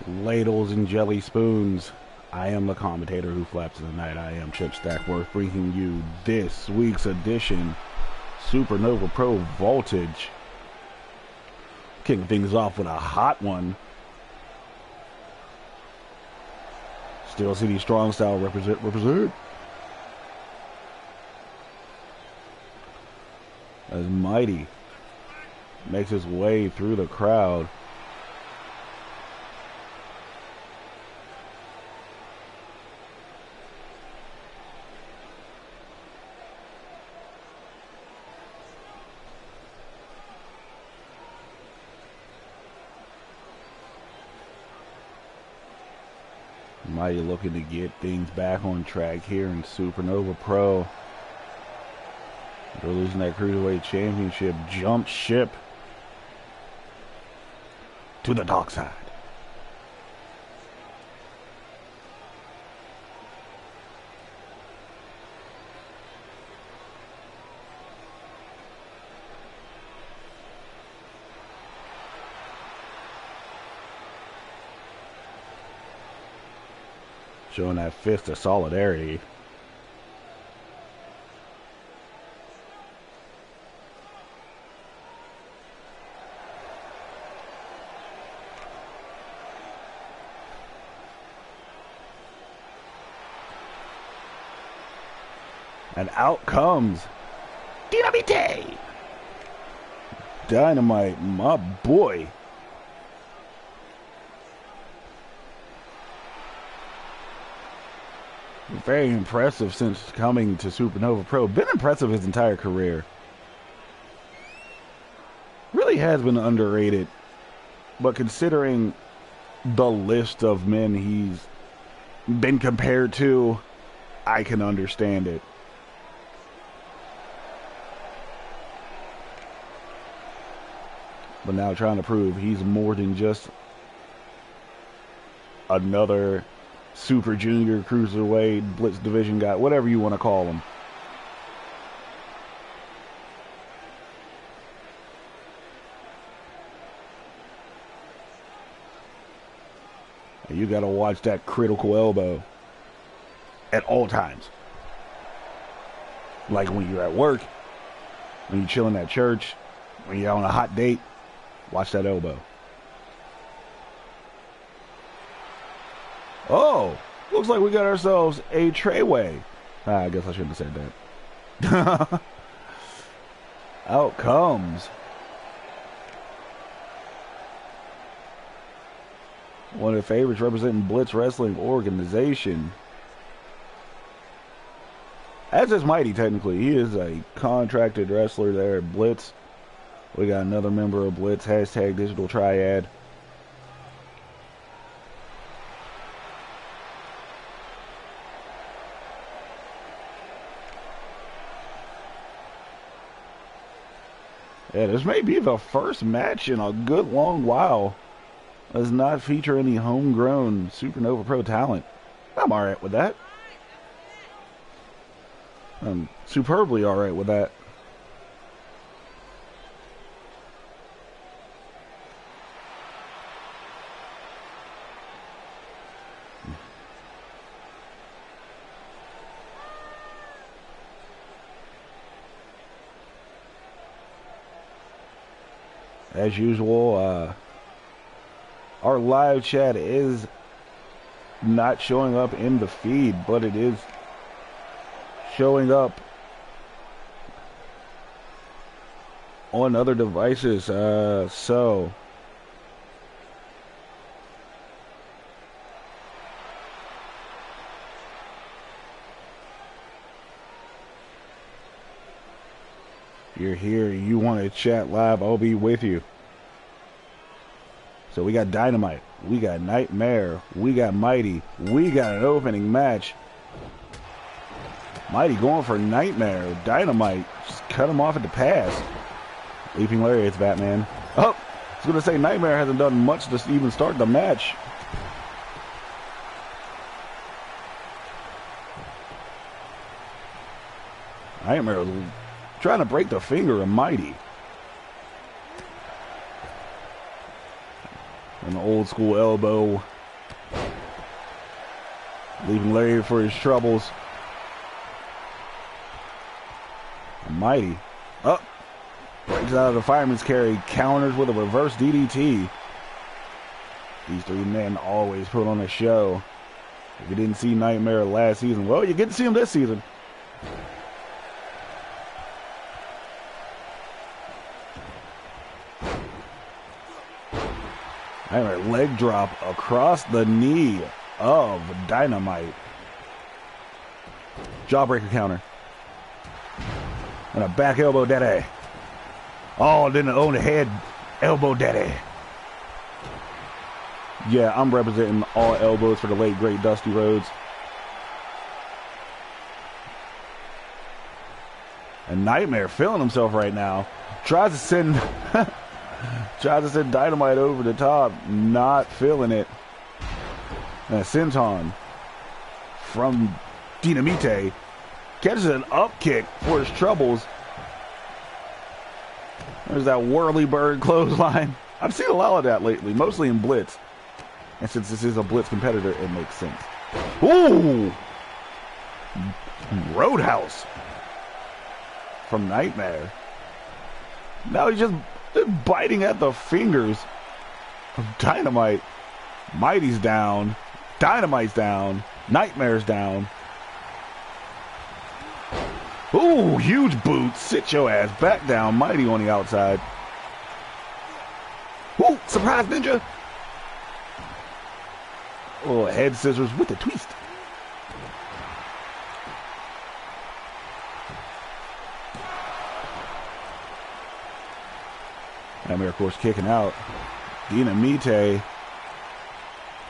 Ladles and jelly spoons. I am the commentator who flaps in the night. I am Chip Stackworth, bringing you this week's edition, SuperNova Pro Voltage. Kicking things off with a hot one. Steel City Strong Style represent. As Mighty makes his way through the crowd. Mighty looking to get things back on track here in SuperNova Pro. They're losing that Cruiserweight Championship. Jump ship to the dark side. Showing that fist of solidarity. And out comes Dynamite! Dynamite, my boy. Very impressive since coming to SuperNova Pro. Been impressive his entire career. Really has been underrated. But considering the list of men he's been compared to, I can understand it. But now trying to prove he's more than just another Super Junior Cruiserweight Blitz Division guy, whatever you want to call him. And you got to watch that critical elbow at all times. Like when you're at work, when you're chilling at church, when you're on a hot date, watch that elbow. Oh, looks like we got ourselves a Treyway. I guess I shouldn't have said that. Out comes one of the favorites representing Blitz Wrestling Organization. As is Mighty, technically. He is a contracted wrestler there at Blitz. We got another member of Blitz, hashtag Digital Triad. Yeah, this may be the first match in a good long while that does not feature any homegrown SuperNova Pro talent. I'm alright with that. I'm superbly alright with that. As usual, our live chat is not showing up in the feed, but it is showing up on other devices. So you're here, you want to chat live, I'll be with you. So we got Dynamite, we got Nightmare, we got Mighty, we got an opening match. Mighty going for Nightmare. Dynamite just cut him off at the pass. Leaping Lariat's Batman. Oh, I was going to say Nightmare hasn't done much to even start the match. Nightmare trying to break the finger of Mighty. An old school elbow leaving Larry for his troubles. Mighty. Up. Breaks out of the fireman's carry. Counters with a reverse DDT. These three men always put on a show. If you didn't see Nightmare last season, well, you get to see him this season. Nightmare leg drop across the knee of Dynamite. Jawbreaker counter. And a back elbow daddy. Oh, then on the head elbow daddy. Yeah, I'm representing all elbows for the late great Dusty Rhodes. And Nightmare feeling himself right now. Tries to send Dynamite over the top. Not feeling it. And a senton from Dynamite. Catches an up kick for his troubles. There's that whirly bird clothesline. I've seen a lot of that lately, mostly in Blitz. And since this is a Blitz competitor, it makes sense. Ooh! Roadhouse from Nightmare. Now he's just biting at the fingers of Dynamite. Mighty's down. Dynamite's down. Nightmare's down. Ooh, huge boot. Sit your ass back down. Mighty on the outside. Ooh, surprise ninja. Oh, head scissors with a twist. Nightmare, of course, kicking out. Dynamite. I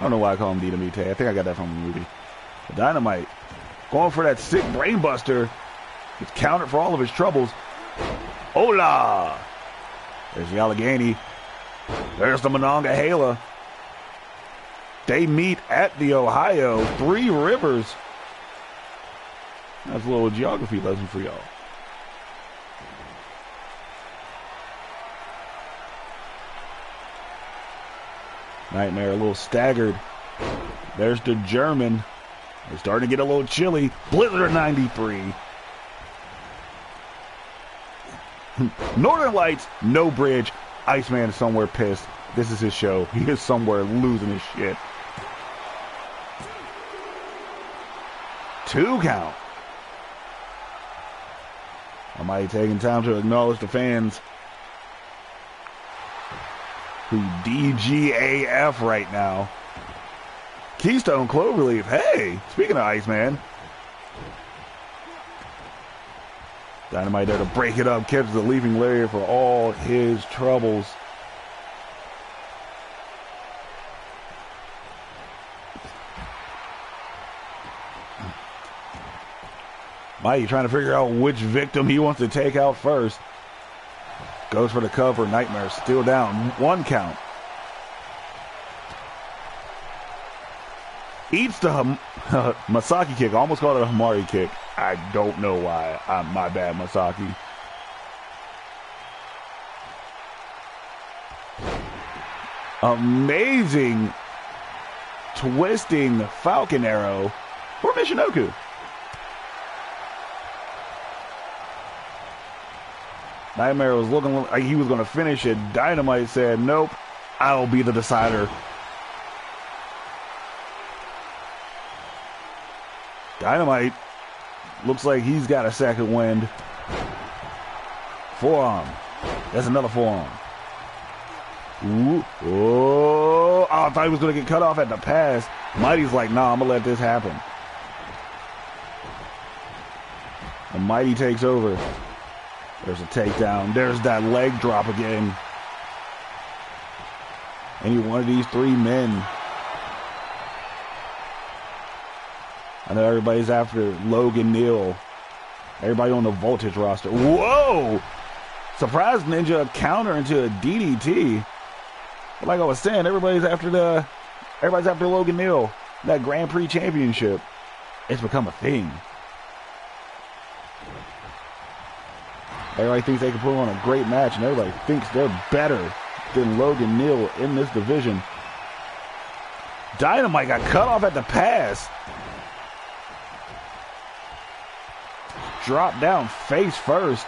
don't know why I call him Dynamite. I think I got that from the movie. Dynamite going for that sick brainbuster. It's countered for all of his troubles. Hola! There's the Allegheny. There's the Monongahela. They meet at the Ohio. Three Rivers. That's a little geography lesson for y'all. Nightmare a little staggered. There's the German. They're starting to get a little chilly. Blizzard 93. Northern Lights, no bridge. Iceman is somewhere pissed. This is his show. He is somewhere losing his shit. 2 count. I might be taking time to acknowledge the fans who DGAF right now. Keystone Cloverleaf. Hey, speaking of Iceman. Dynamite there to break it up. Catches the leaping lariat for all his troubles. Mighty trying to figure out which victim he wants to take out first. Goes for the cover. Nightmare still down. 1 count. Eats the Masaki kick. I almost called it a Hamari kick. I don't know why. My bad, Masaki. Amazing twisting Falcon Arrow for Michinoku. Nightmare was looking like he was going to finish it. Dynamite said, nope, I'll be the decider. Dynamite looks like he's got a second wind. Forearm. That's another forearm. Ooh. Oh, I thought he was going to get cut off at the pass. Mighty's like, nah, I'm going to let this happen. And Mighty takes over. There's a takedown. There's that leg drop again. Any one of these 3 men. I know everybody's after Logan Neal. Everybody on the Voltage roster. Whoa! Surprise Ninja counter into a DDT. But like I was saying, everybody's after Logan Neal. That Grand Prix championship. It's become a thing. Everybody thinks they can put on a great match, and everybody thinks they're better than Logan Neal in this division. Dynamite got cut off at the pass. drop down face first.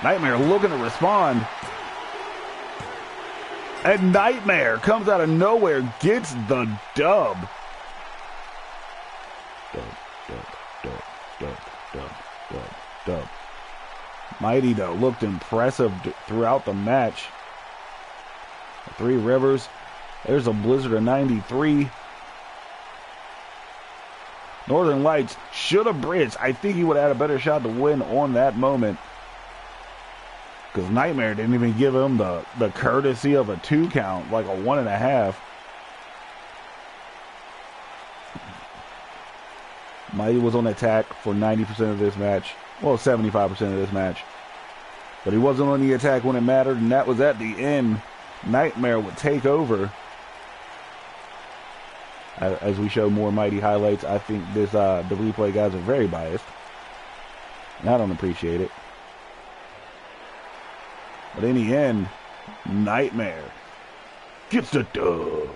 Nightmare looking to respond. And Nightmare comes out of nowhere, gets the dub. Dub. Mighty, though, looked impressive throughout the match. Three Rivers. There's a Blizzard of 93. Northern Lights should have bridged. I think he would have had a better shot to win on that moment. Because Nightmare didn't even give him the courtesy of a 2 count, like a 1.5. Mighty was on attack for 90% of this match. Well, 75% of this match. But he wasn't on the attack when it mattered, and that was at the end. Nightmare would take over. As we show more Mighty highlights, I think the replay guys are very biased. And I don't appreciate it. But in the end, Nightmare gets the dub.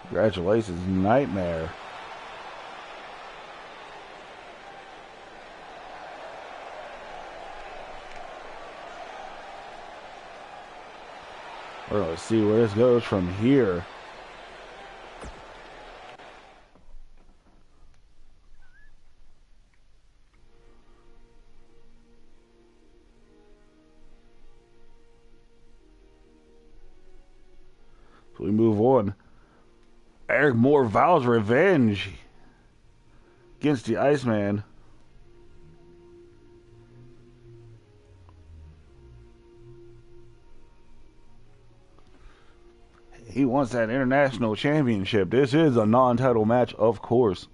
Congratulations, Nightmare. Well, let's see where this goes from here. So we move on. Eric Moore vows revenge against the Iceman. He wants that international championship. This is a non-title match, of course.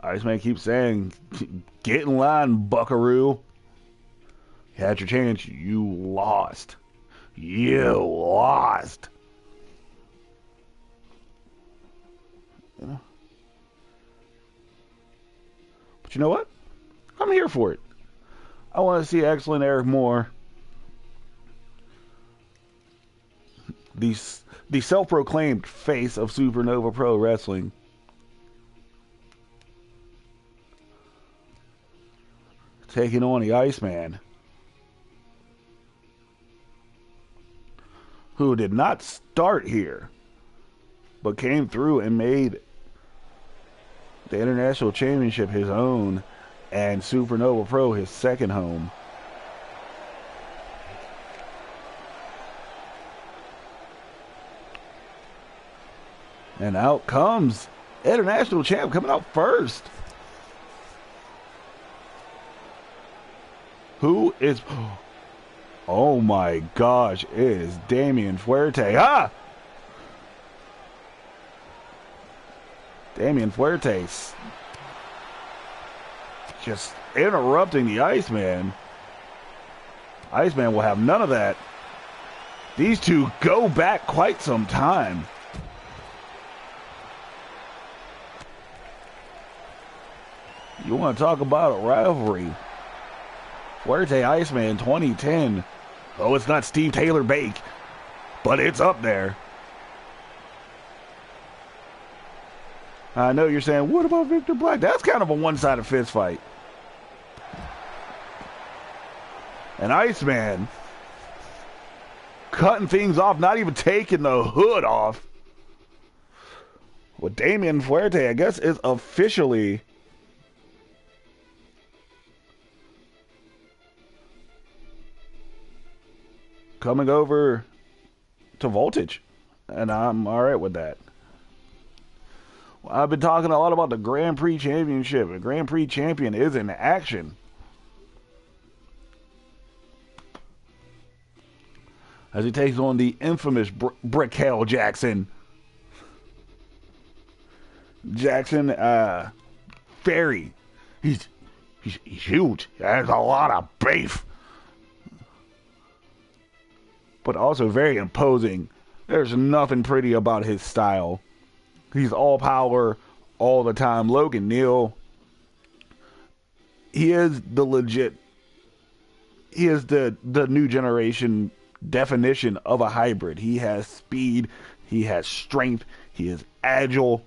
Iceman keeps saying, get in line, buckaroo. You had your chance. You lost. You lost. You know? But you know what? I'm here for it. I want to see excellent Eric Moore. The self-proclaimed face of SuperNova Pro Wrestling. Taking on the Iceman. Who did not start here, but came through and made the International Championship his own and SuperNova Pro his second home. And out comes International Champ coming out first. Who is... Oh my gosh, it is Damian Fuerte. Ah! Damian Fuerte just interrupting the Iceman. Iceman will have none of that. These two go back quite some time. You want to talk about a rivalry? Fuerte Iceman 2010. Oh, it's not Steve Taylor Bake, but it's up there. I know you're saying, what about Victor Black? That's kind of a one-sided fist fight. And Iceman cutting things off, not even taking the hood off. Well, Damian Fuerte, I guess, is officially coming over to Voltage, and I'm all right with that. Well, I've been talking a lot about the Grand Prix Championship. The Grand Prix Champion is in action. As he takes on the infamous Brickell Jackson. Jackson, Ferry. He's huge. He has a lot of beef. But also very imposing. There's nothing pretty about his style. He's all power all the time. Logan Neal he is the legit, he is the new generation definition of a hybrid. He has speed, he has strength, he is agile,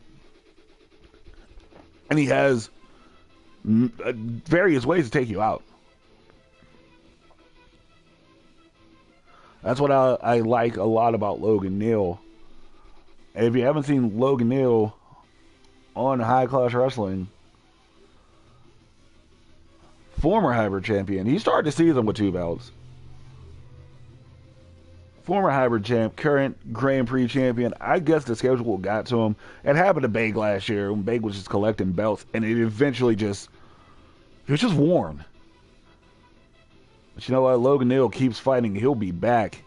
and he has various ways to take you out. That's what I like a lot about Logan Neal. And if you haven't seen Logan Neal on High Class Wrestling, former hybrid champion, he started the season with 2 belts. Former hybrid champ, current Grand Prix champion. I guess the schedule got to him. It happened to Big last year when Big was just collecting belts, and it eventually it was just worn. But you know what? Logan Neal keeps fighting. He'll be back.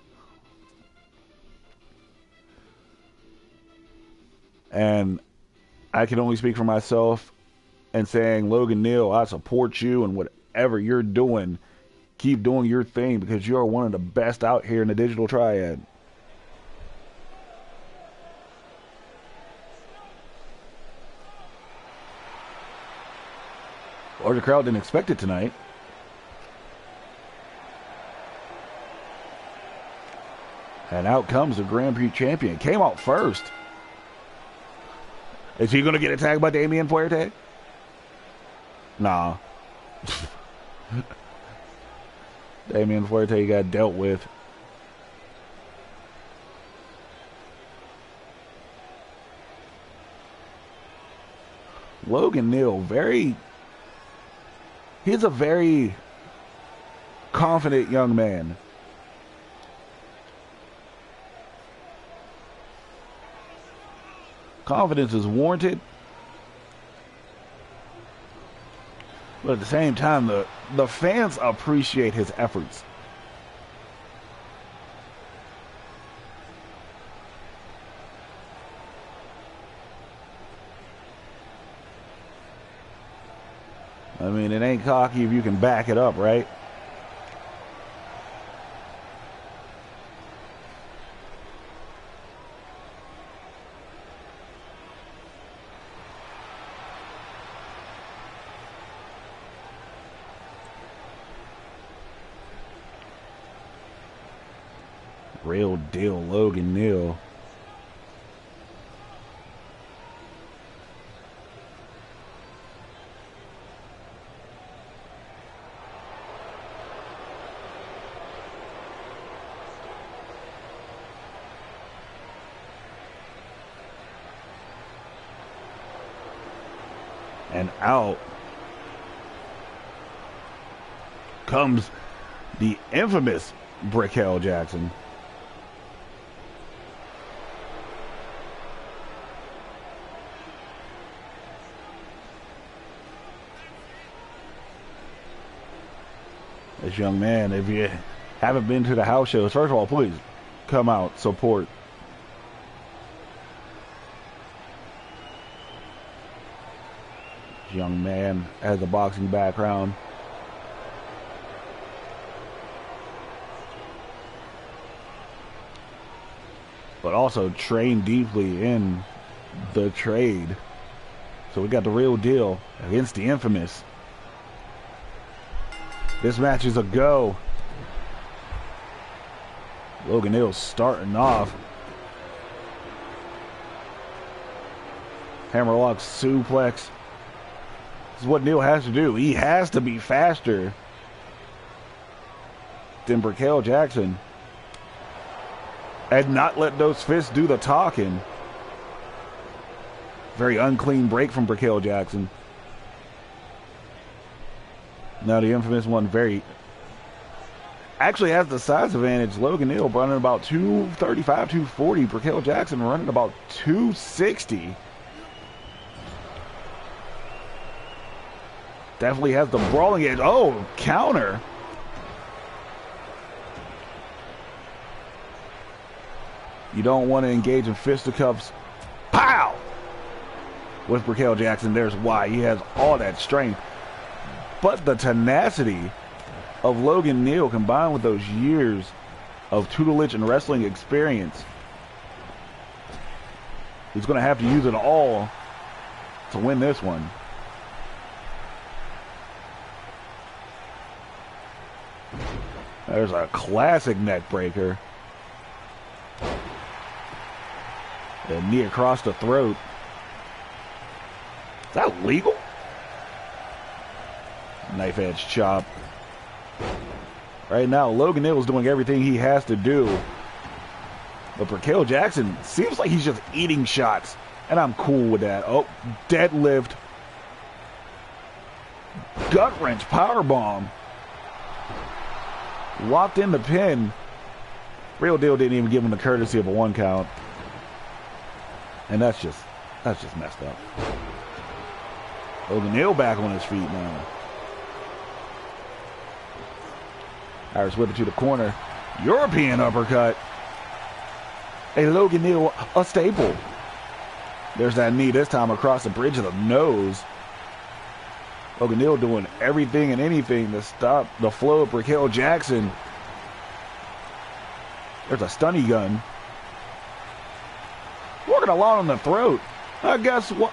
And I can only speak for myself and saying, Logan Neal, I support you and whatever you're doing. Keep doing your thing because you are one of the best out here in the digital triad. Or the crowd didn't expect it tonight. And out comes the Grand Prix champion. Came out first. Is he going to get attacked by Damian Fuerte? Nah. Damian Fuerte got dealt with. Logan Neal, he's a very confident young man. Confidence is warranted. But at the same time, the fans appreciate his efforts. I mean, it ain't cocky if you can back it up, right? Real deal, Logan Neal. And out comes the infamous Brickell Jackson. This young man, if you haven't been to the house shows, first of all, please come out, support. This young man has a boxing background. But also trained deeply in the trade. So we got the real deal against the infamous. This match is a go. Logan Neal starting off. Hammerlock suplex. This is what Neal has to do. He has to be faster than Brickell Jackson. And not let those fists do the talking. Very unclean break from Brickell Jackson. Now the infamous one actually has the size advantage. Logan Neal running about 235, 240. Brickell Jackson running about 260. Definitely has the brawling edge. Oh, counter. You don't want to engage in fisticuffs. Pow! With Brickell Jackson, there's why. He has all that strength. But the tenacity of Logan Neal combined with those years of tutelage and wrestling experience, he's going to have to use it all to win this one. There's a classic neck breaker. A knee across the throat. Is that legal? Knife edge chop. Right now, Logan Neal's doing everything he has to do. But Raquel Jackson seems like he's just eating shots. And I'm cool with that. Oh, deadlift. Gut wrench powerbomb. Locked in the pin. Real Deal didn't even give him the courtesy of a 1 count. And that's just messed up. Logan Neal back on his feet now. Harris whip it to the corner. European uppercut. Hey, Logan Neal, a staple. There's that knee, this time across the bridge of the nose. Logan Neal doing everything and anything to stop the flow of Raquel Jackson. There's a stunny gun. Working a lot on the throat. I guess what?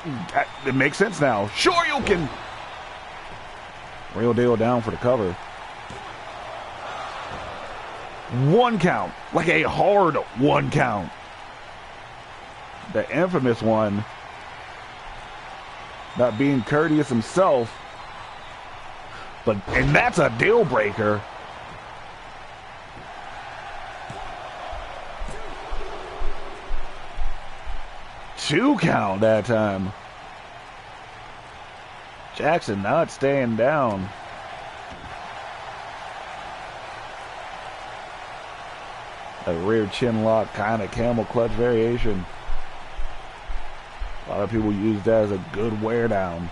It makes sense now. Sure you can. Real Deal down for the cover. 1 count. Like a hard 1 count. The infamous one. Not being courteous himself. And that's a deal breaker. Two count that time. Jackson not staying down. A rear chin lock kind of camel clutch variation. A lot of people use that as a good wear down.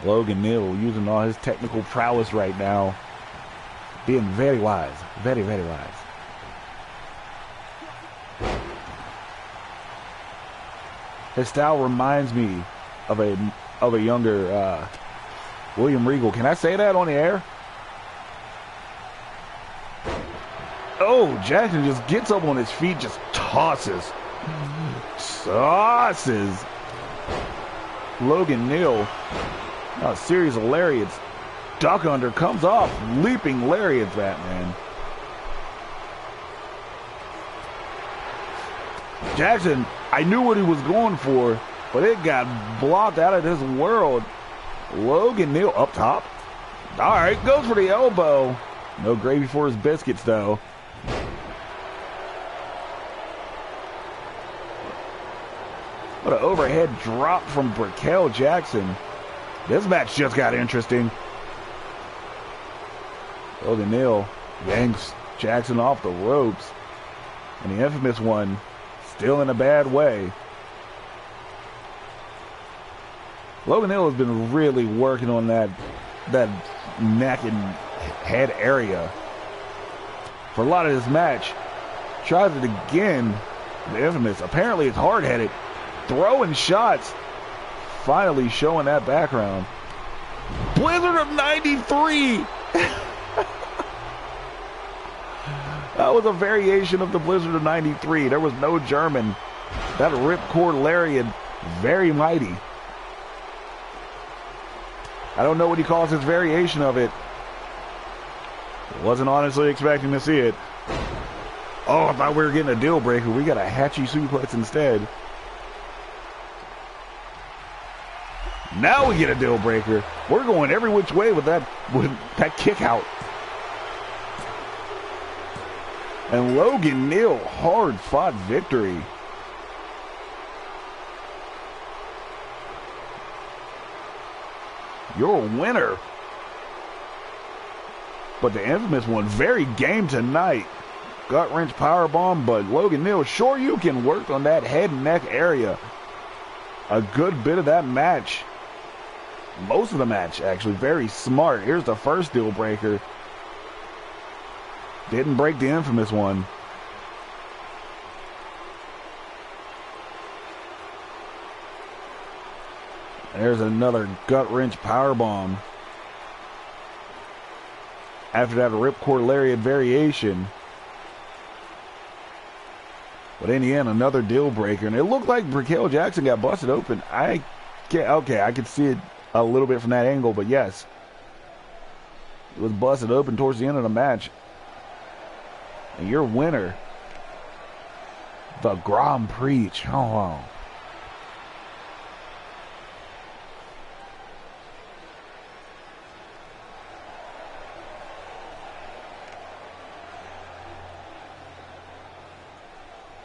Logan Neal using all his technical prowess right now. Being very wise. Very, very wise. His style reminds me of a younger William Regal. Can I say that on the air? Oh, Jackson just gets up on his feet, just tosses. Logan Neal, a series of lariats. Duck under, comes off, leaping lariats, Batman. Jackson, I knew what he was going for, but it got blocked out of this world. Logan Neal up top. All right, goes for the elbow. No gravy for his biscuits, though. What an overhead drop from Raquel Jackson. This match just got interesting. Logan Neal yanks Jackson off the ropes. And the infamous one still in a bad way. Logan Neal has been really working on that neck and head area for a lot of this match. Tries it again. The infamous. Apparently it's hard-headed. Throwing shots. Finally showing that background. Blizzard of 93. That was a variation of the Blizzard of 93. There was no German. That ripcord lariat, very mighty. I don't know what he calls his variation of it. Wasn't honestly expecting to see it. Oh, I thought we were getting a deal breaker. We got a hatchy suplex instead. Now we get a deal breaker. We're going every which way with that kick out. And Logan Neal, hard-fought victory. Your winner. But the infamous one, very game tonight. Gut wrench powerbomb, but Logan Neal, sure you can work on that head and neck area. A good bit of that match. Most of the match, actually. Very smart. Here's the first deal breaker. Didn't break the infamous one. There's another gut wrench powerbomb. After that, a ripcord lariat variation. But in the end, another deal breaker. And it looked like Raquel Jackson got busted open. Okay, I could see it a little bit from that angle, but yes. It was busted open towards the end of the match. And your winner, the Grand Prix. Oh.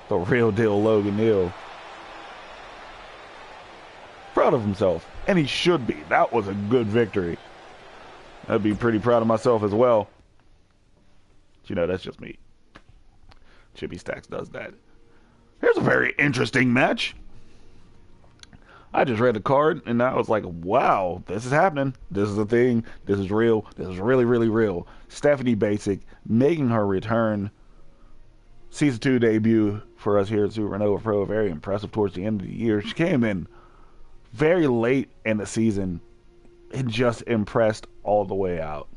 The real deal Logan Neal. Proud of himself. And he should be. That was a good victory. I'd be pretty proud of myself as well. But you know, that's just me. Chippy Stacks does that. Here's a very interesting match. I just read the card and I was like, wow, this is happening. This is a thing. This is real. This is really, really real. Stephanie Basic making her return. Season 2 debut for us here at SuperNova Pro. Very impressive towards the end of the year. She came in very late in the season and just impressed all the way out.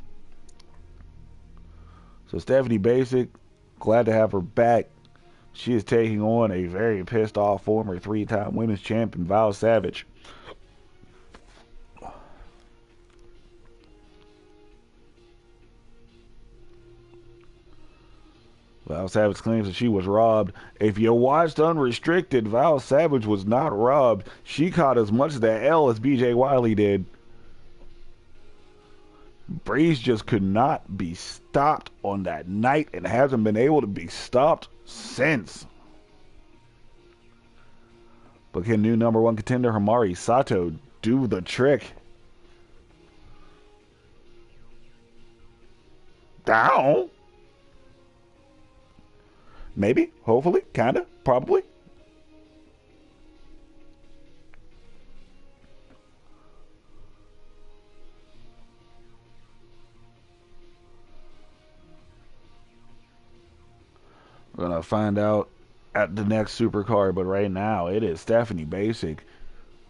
So Stephanie Basic, glad to have her back. She is taking on a very pissed off former 3-time women's champion, Val Savage. Val Savage claims that she was robbed. If you watched Unrestricted, Val Savage was not robbed. She caught as much of the L as BJ Wiley did. Breeze just could not be stopped on that night and hasn't been able to be stopped since. But can new #1 contender Himari Sato do the trick? Down? Maybe, hopefully, kinda, probably. We're gonna find out at the next super card, but right now it is Stephanie Basic,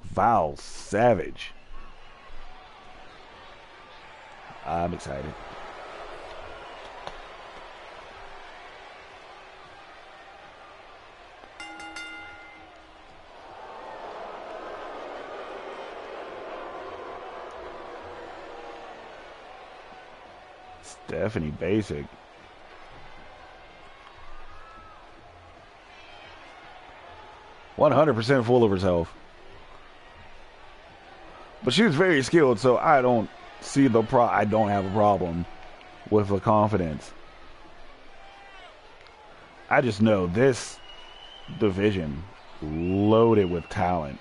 Val Savage. I'm excited. Stephanie Basic. %100% full of herself. But she was very skilled, so I don't see I don't have a problem with the confidence. I just know this division loaded with talent.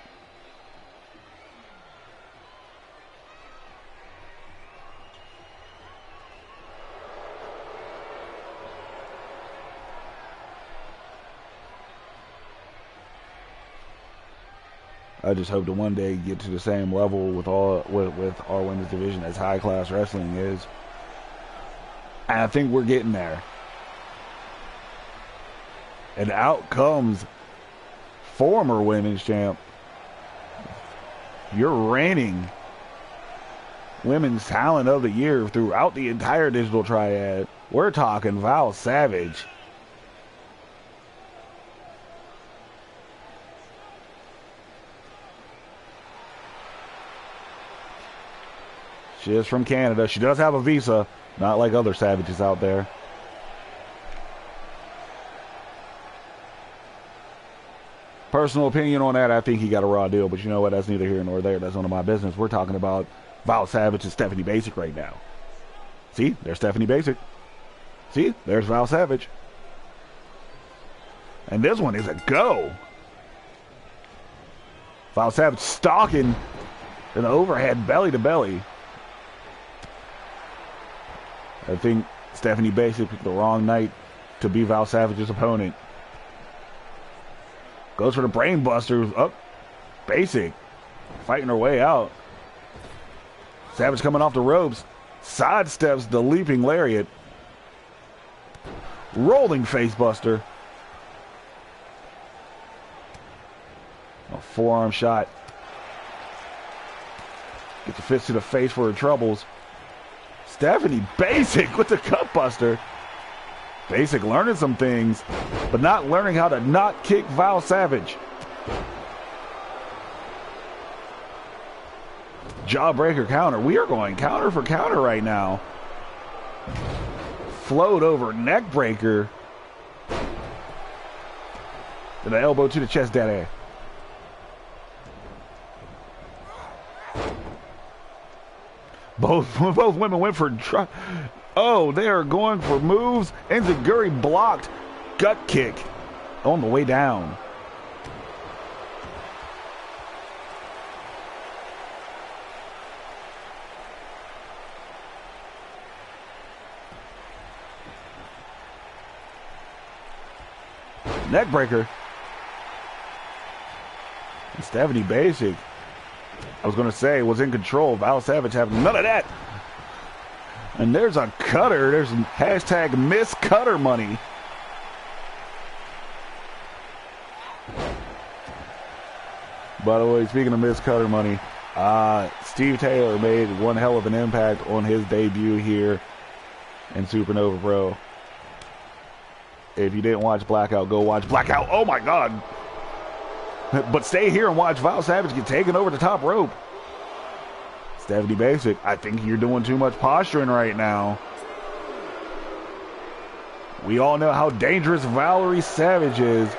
I just hope to one day get to the same level with our women's division as high class wrestling is. And I think we're getting there. And out comes former women's champ, your reigning women's talent of the year throughout the entire digital triad. We're talking Val Savage. She is from Canada. She does have a visa, not like other savages out there. Personal opinion on that, I think he got a raw deal, but you know what? That's neither here nor there. That's none of my business. We're talking about Val Savage and Stephanie Basic right now. See? There's Stephanie Basic. See? There's Val Savage. And this one is a go. Val Savage stalking an overhead belly to belly. I think Stephanie Basic picked the wrong night to be Val Savage's opponent. Goes for the brain buster. Up. Basic. Fighting her way out. Savage coming off the ropes. Sidesteps the leaping lariat. Rolling face buster. A forearm shot. Gets a fist to the face for her troubles. Stephanie Basic with the cut buster. Basic learning some things, but not learning how to not kick Val Savage. Jawbreaker counter. We are going counter for counter right now. float over neck breaker. And an elbow to the chest, daddy. Both women went for... Oh, they are going for moves. Enziguri blocked. Gut kick on the way down. Neck breaker. And Stephanie Basic, I was going to say, was in control. Val Savage having none of that. And there's a cutter. There's some hashtag miss cutter money. By the way, speaking of miss cutter money, Steve Taylor made one hell of an impact on his debut here in SuperNova Pro. If you didn't watch Blackout, go watch Blackout. Oh my God. But stay here and watch Val Savage get taken over the top rope. Stephanie Basic, I think you're doing too much posturing right now. We all know how dangerous Valerie Savage is.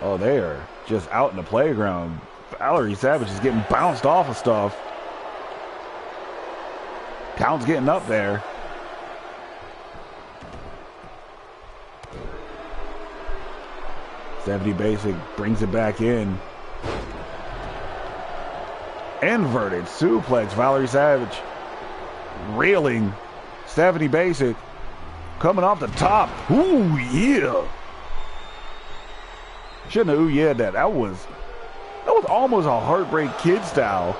Oh, they are just out in the playground. Valerie Savage is getting bounced off of stuff. Count's getting up there. Stephanie Basic brings it back in. Inverted suplex. Valerie Savage reeling. Stephanie Basic coming off the top. Ooh, yeah. Shouldn't have ooh yeah that. That was almost a Heartbreak Kid style.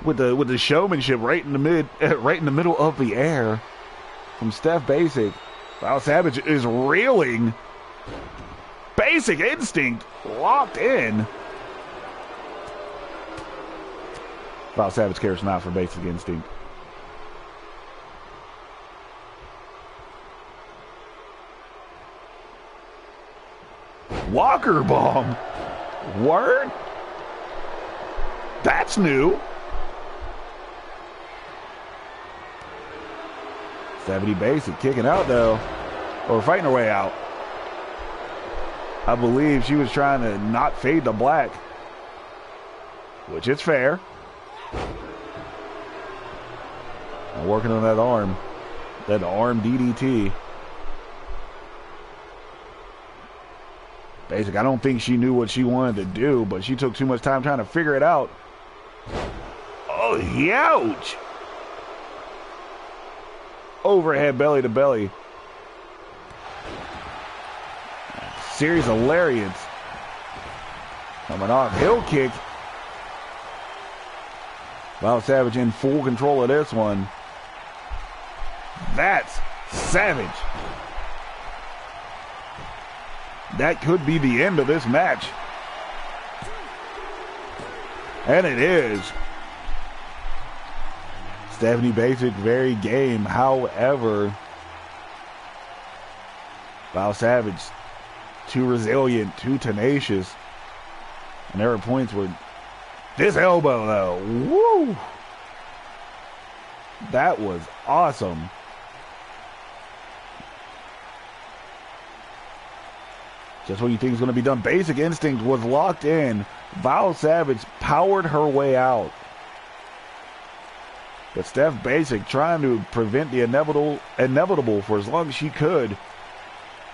With the showmanship right in the middle of the air from Steph Basic. Val Savage is reeling. Basic Instinct locked in. Val Savage cares not for Basic Instinct. Walker bomb. Word? That's new. Stephanie Basic kicking out though, or fighting her way out. I believe she was trying to not fade to black, which is fair. I'm working on that arm DDT. Basic, I don't think she knew what she wanted to do, but she took too much time trying to figure it out. Oh, ouch! Overhead belly to belly. Series of lariats. Coming off. Heel kick. Val Savage in full control of this one. That's savage. That could be the end of this match. And it is. Stephanie Basic very game. However, Val Savage too resilient, too tenacious. And there were points where this elbow though, woo! That was awesome. Just when you think it's going to be done. Basic Instinct was locked in. Val Savage powered her way out. But Steph Basic trying to prevent the inevitable for as long as she could.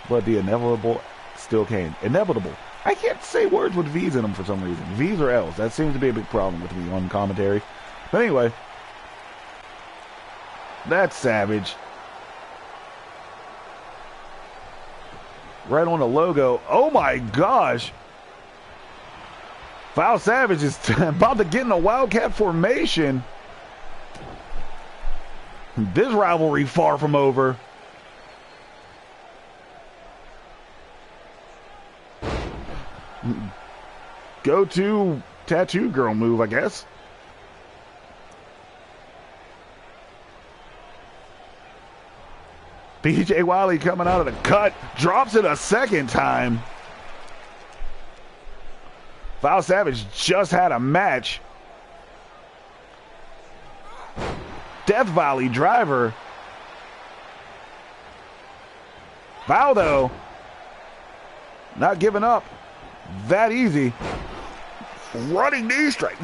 But the inevitable still came. Inevitable. I can't say words with V's in them for some reason. V's or L's. That seems to be a big problem with me on commentary. But anyway. That's savage. Right on the logo. Oh my gosh. Val Savage is about to get in a Wildcat formation. This rivalry far from over. Go to tattoo girl move, I guess. BJ Wiley coming out of the cut. Drops it a second time. Val Savage just had a match. Death Valley driver. Val, though, not giving up that easy. Running knee strike.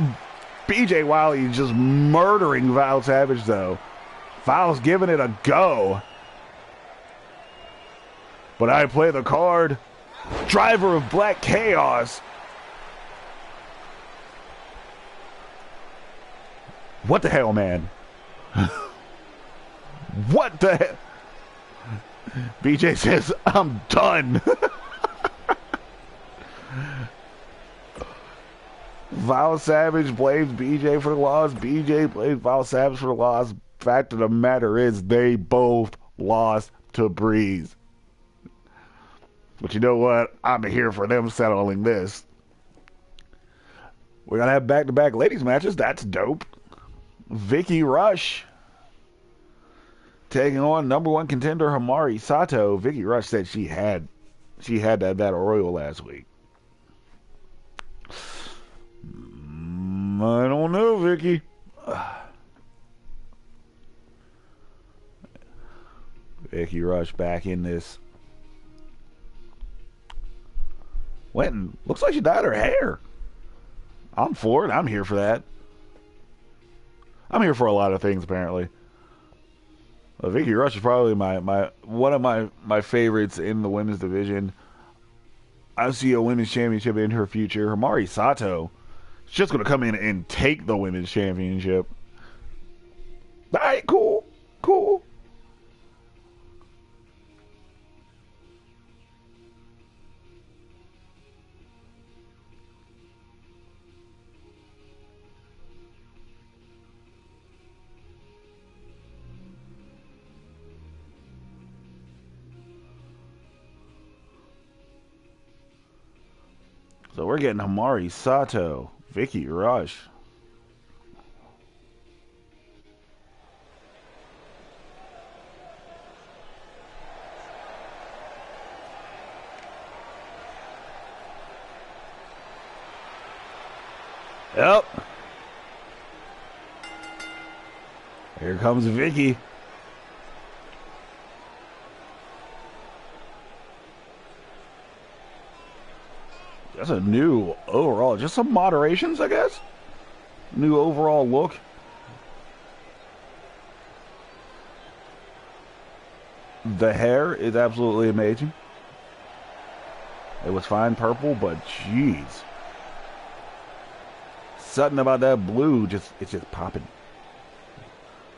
BJ Wiley just murdering Val Savage, though. Val's giving it a go. But I play the card. Driver of Black Chaos. What the hell, man? What the hell? BJ says, I'm done. Val Savage blames BJ for the loss. BJ blames Val Savage for the loss. Fact of the matter is, they both lost to Breeze. But you know what? I'm here for them settling this. We're going to have back-to-back ladies matches. That's dope. Vicky Rush taking on #1 contender Himari Sato. Vicky Rush said she had that battle royal last week. I don't know, Vicky. Vicky Rush back in this. Went looks like she dyed her hair. I'm for it. I'm here for that. I'm here for a lot of things, apparently. Vicky Rush is probably one of my favorites in the women's division. I see a women's championship in her future. Himari Sato is just going to come in and take the women's championship. All right, cool. So we're getting Himari Sato, Vicky Rush. Yep. Here comes Vicky. That's a new overall, just some moderations, I guess. New overall look. The hair is absolutely amazing. It was fine purple, but jeez. Something about that blue, it's just popping.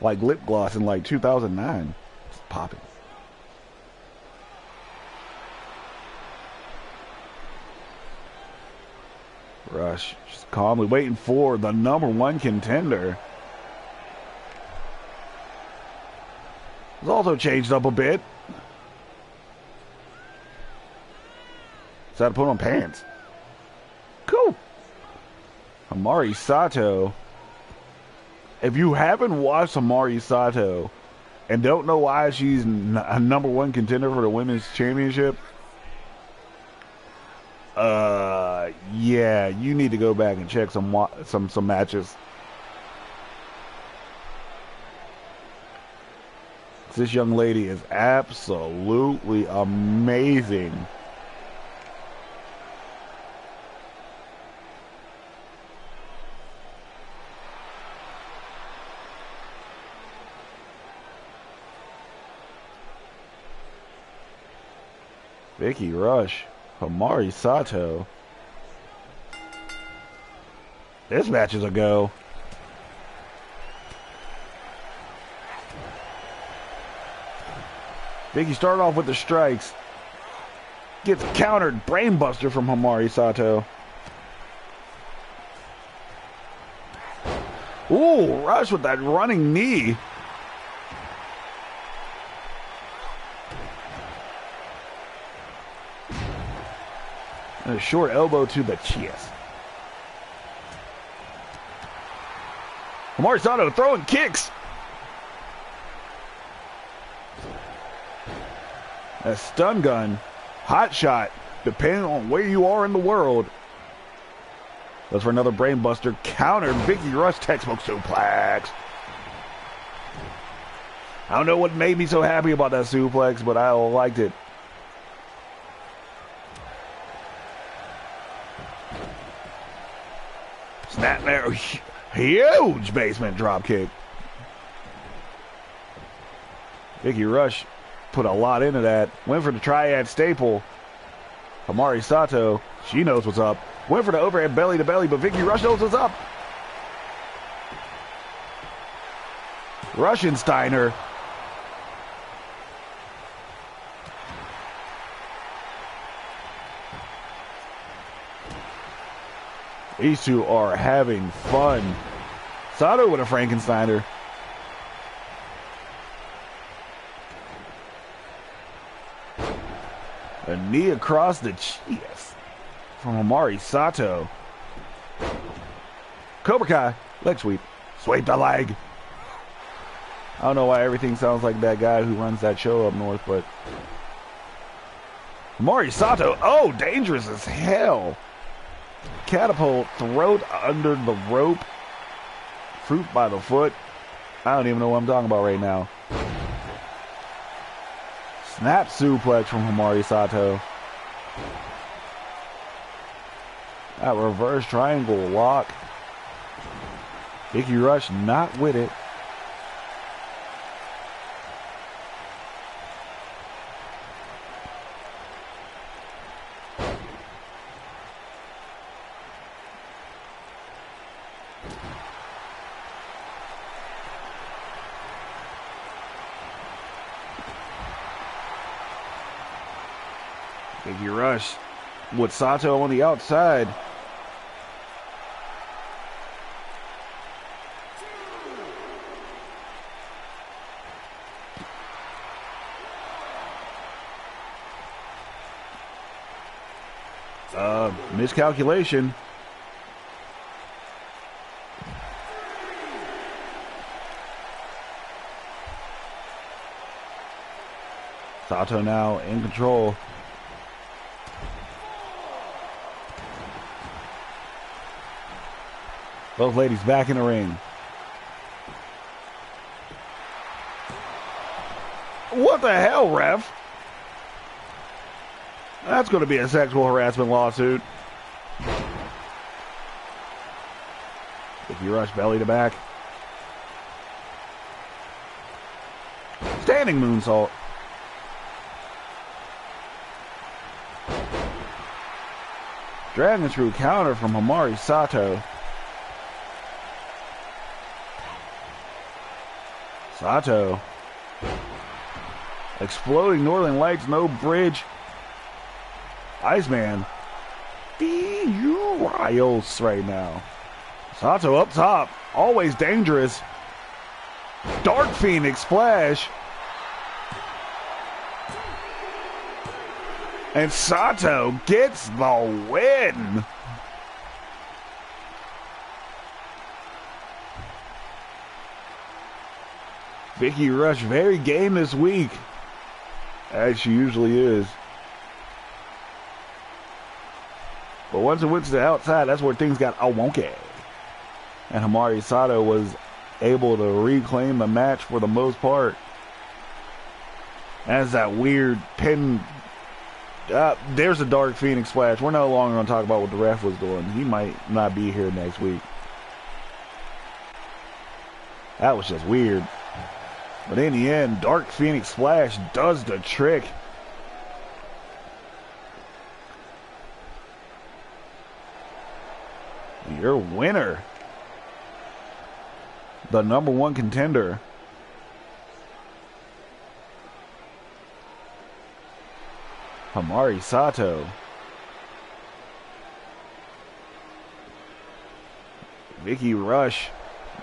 Like lip gloss in like 2009. It's popping. Rush just calmly waiting for the #1 contender. It's also changed up a bit. Decided to put on pants. Cool. Himari Sato. If you haven't watched Himari Sato and don't know why she's a #1 contender for the women's championship, yeah, you need to go back and check some matches. This young lady is absolutely amazing. Vicky Rush, Himari Sato. This match is a go. Vicky started off with the strikes. Gets countered. Brainbuster from Himari Sato. Ooh, Rush with that running knee. And a short elbow to the chest. Himari Sato throwing kicks. A stun gun, hot shot, depending on where you are in the world. Goes for another brainbuster. Counter. Vicky Rush textbook suplex. I don't know what made me so happy about that suplex, but I liked it. Snapmare. Huge basement dropkick. Vicky Rush put a lot into that. Went for the triad staple. Himari Sato, she knows what's up. Went for the overhead belly to belly, but Vicky Rush knows what's up. Russian Steiner. These two are having fun. Sato with a Frankensteiner. A knee across the chest from Himari Sato. Cobra Kai, leg sweep. Sweep the leg. I don't know why everything sounds like that guy who runs that show up north, but Himari Sato, oh, dangerous as hell. Catapult, throat under the rope. Fruit by the foot. I don't even know what I'm talking about right now. Snap suplex from Himari Sato. That reverse triangle lock. Vicky Rush not with it. Vicky Rush with Sato on the outside. Miscalculation. Sato now in control. Both ladies back in the ring. What the hell, ref? That's going to be a sexual harassment lawsuit. Vicky Rush belly to back. Standing moonsault. Dragon Screw counter from Himari Sato. Sato. Exploding Northern Lights, no bridge. Iceman. Rios right now. Sato up top. Always dangerous. Dark Phoenix splash. And Sato gets the win. Vicky Rush very game this week, as she usually is. But once it went to the outside, that's where things got wonky. And Himari Sato was able to reclaim the match for the most part. As that weird pin. There's a Dark Phoenix splash. We're no longer going to talk about what the ref was doing. He might not be here next week. That was just weird. But in the end, Dark Phoenix Splash does the trick. Your winner, the #1 contender, Himari Sato. Vicky Rush,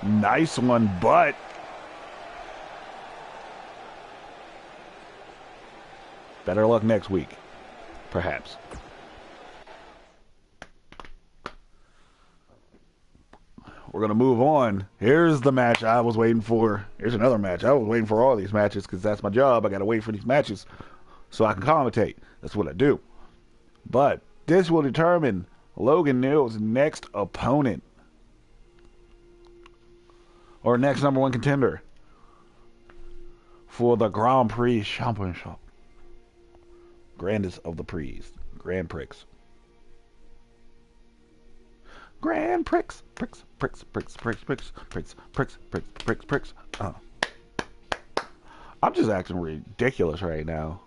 nice one, but better luck next week, perhaps. We're going to move on. Here's the match I was waiting for. Here's another match. I was waiting for all these matches because that's my job. I got to wait for these matches. so I can commentate. That's what I do. But this will determine Logan Neal's next opponent, or next number one contender for the Grand Prix Championship. Grandest of the Prix. Grand Prix. Grand Prix. Pricks. I'm just acting ridiculous right now.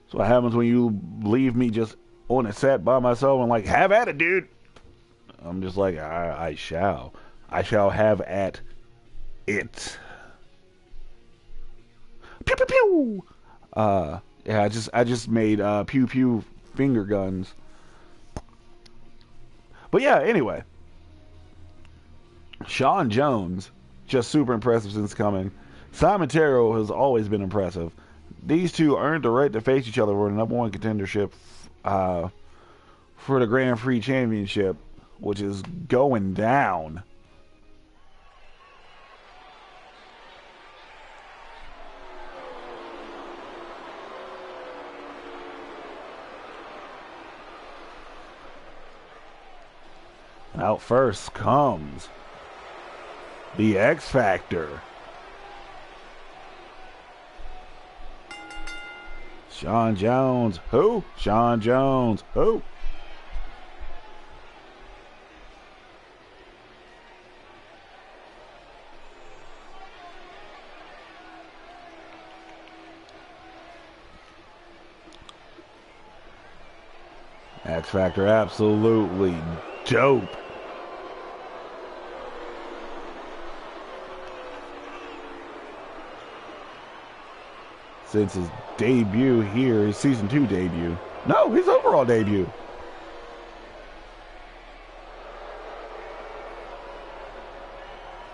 That's what happens when you leave me just on a set by myself and like, have at it, dude. I'm just like, I shall have at it. Pew pew pew. Yeah, I just made pew pew finger guns. But yeah, anyway, Sean Jones, just super impressive since coming. Simon Terrell has always been impressive. These two earned the right to face each other for the number one contendership for the Grand Prix Championship, which is going down. Out first comes the X Factor. Sean Jones. Who? Sean Jones. Who? X Factor absolutely dope. Since his debut here, his season 2 debut. No, his overall debut.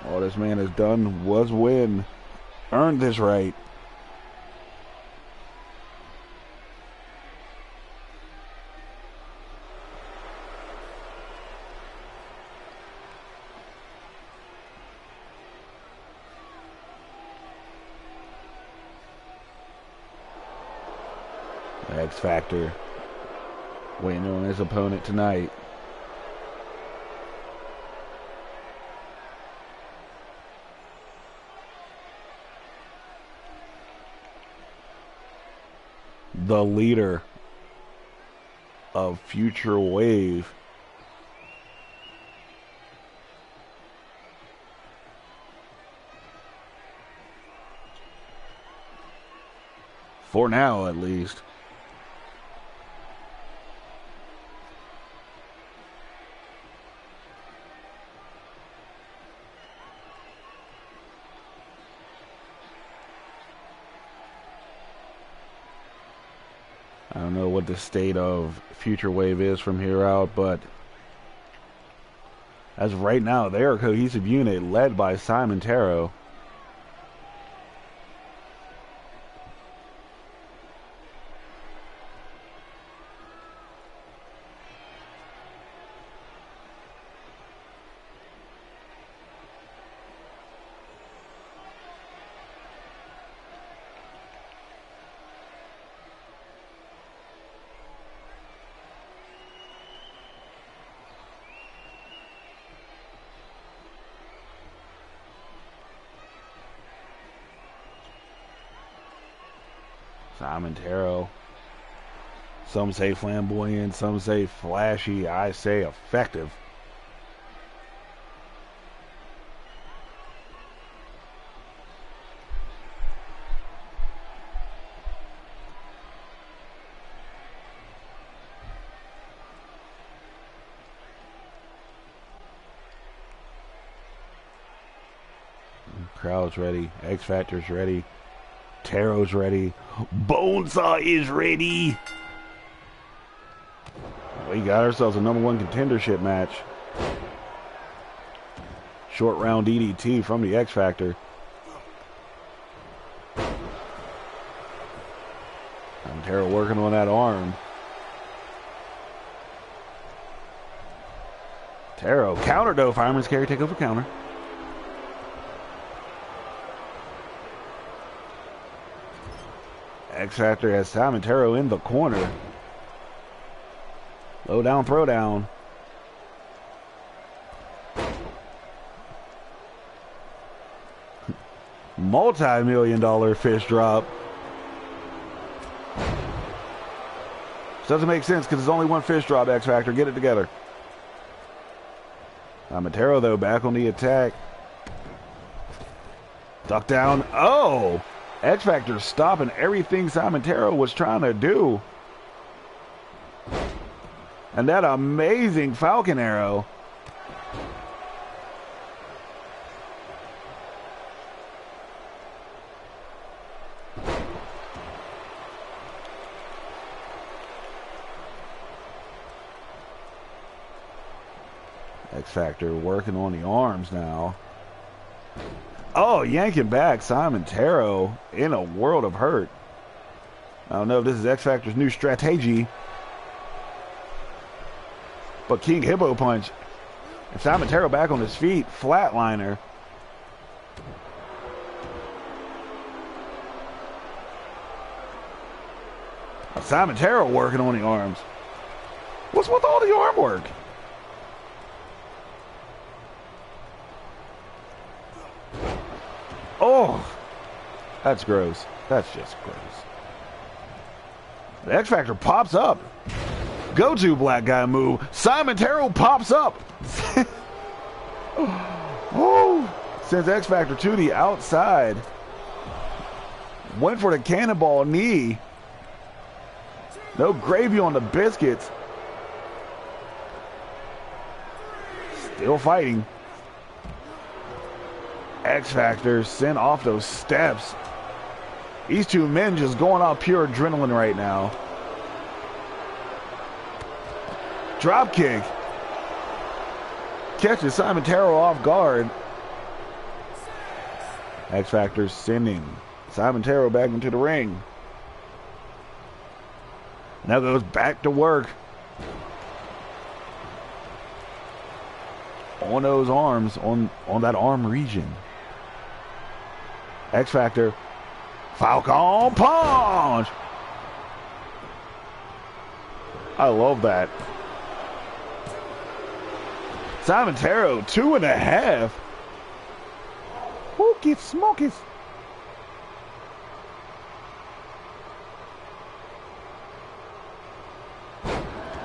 All this man has done was win. Earned this right. X Factor waiting on his opponent tonight. The leader of Future Wave. For now, at least. I don't know what the state of Future Wave is from here out, but as of right now, they are a cohesive unit led by Simon Terrell. Simon Terrell. Some say flamboyant, some say flashy, I say effective. Crowd's ready. X Factor's ready. Taro's ready. Bonesaw is ready. We got ourselves a number one contendership match. Short round DDT from the X Factor. And Taro working on that arm. Taro counter though. Fireman's carry, take over counter. X Factor has Simon Taro in the corner. Low down, throw down. Multi-million-dollar fish drop. Doesn't make sense because there's only one fish drop, X Factor. Get it together. Montero, though, back on the attack. Duck down. Oh! X Factor stopping everything Simon Taro was trying to do. And that amazing Falcon Arrow. X Factor working on the arms now. Oh, yanking back Simon Taro in a world of hurt. I don't know if this is X Factor's new strategy. But King Hippo punch. And Simon Taro back on his feet. Flatliner. Simon Taro working on the arms. What's with all the arm work? Oh, that's gross. That's just gross. The X Factor pops up. Go-to black guy move. Simon Taro pops up. Oh, sends X Factor to the outside. Went for the cannonball knee. No gravy on the biscuits. Still fighting. X Factor sent off those steps. These two men just going off pure adrenaline right now. Drop kick. Catches Simon Taro off guard. X Factor sending Simon Taro back into the ring. Now goes back to work. On those arms, on that arm region. X Factor. Falcon punch. I love that. Simon Taro, 2.5. Hooky smokies.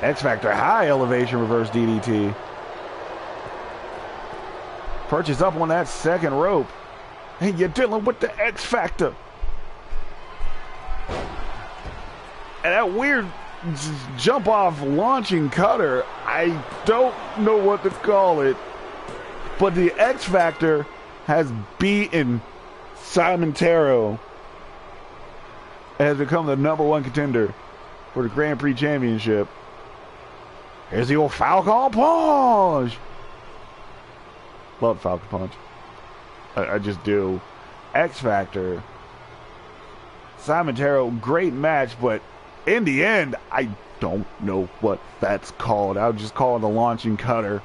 X Factor high elevation reverse DDT. Perches up on that second rope. And you're dealing with the X Factor. And that weird jump off launching cutter, I don't know what to call it. But the X Factor has beaten Simon Taro and has become the #1 contender for the Grand Prix Championship. Here's the old Falcon Punch. Love Falcon Punch. I just do. X Factor. Simon Taro, great match, but in the end, I don't know what that's called. I'll just call it the launching cutter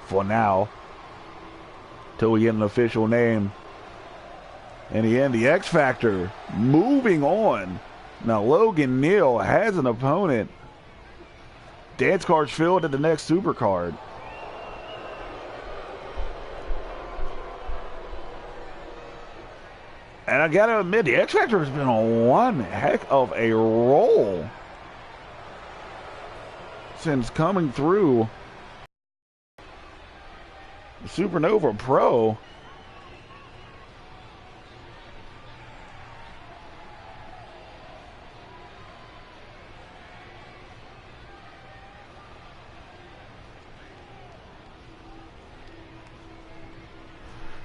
for now. Till we get an official name. In the end, the X Factor moving on. Now Logan Neal has an opponent. Dance cards filled at the next super card. And I gotta admit, the X Factor has been on one heck of a roll since coming through the SuperNova Pro.